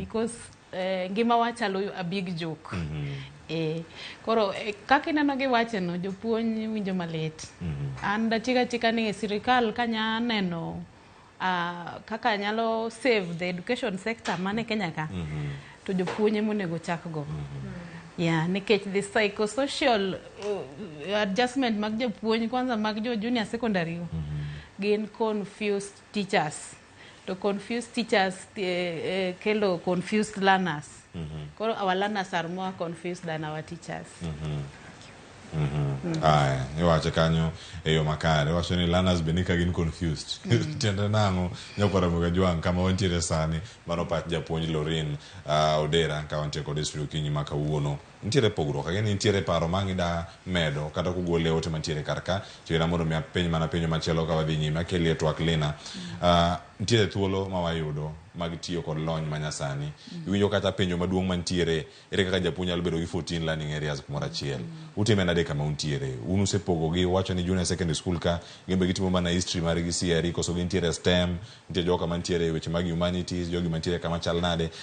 because ngima wachalo a big joke. Koro kaka ineno gi wache no jopuonj winjo malit. An chika ni sirkal kanya neno kaka nyalo save the education sector mane Kenya ka. To jopuonj monego chak go. Yeah, nikech the psychosocial adjustment mag jopuonj kwanza mag junior secondary gin confused teachers. To confused teachers kelo confused learners. Our learners are more confused than our teachers. Iwache kanyo eyo makare wacho ni learners benika gin confused. Tiende nango nyapara mugajwang kama wantiere sani mano pat japuonj Lourine Odera ka wantiere kod studio kinyi maka uono ntiere pogruok ageni ntiere paro mangida medo kata kugole ote mantiere karka chira mondo mi apeny mana penyo machielo ka wadhi nyime akeli twak lina ntiere thuolo mawayudo mag tiyo kod lony manyasani iwinjo kata penjo maduong' mantiere ere kaka japuonj nyalo bedo gi 14 learning areas kumoro achiel utime nade kama untiere unusepogo gi wacho ni junior secondary school ka gembe gitimo mana history mari gi CRE koso gintiere STEM ntiere joka mantiere weche mag humanities jogi mantiere kama chal nade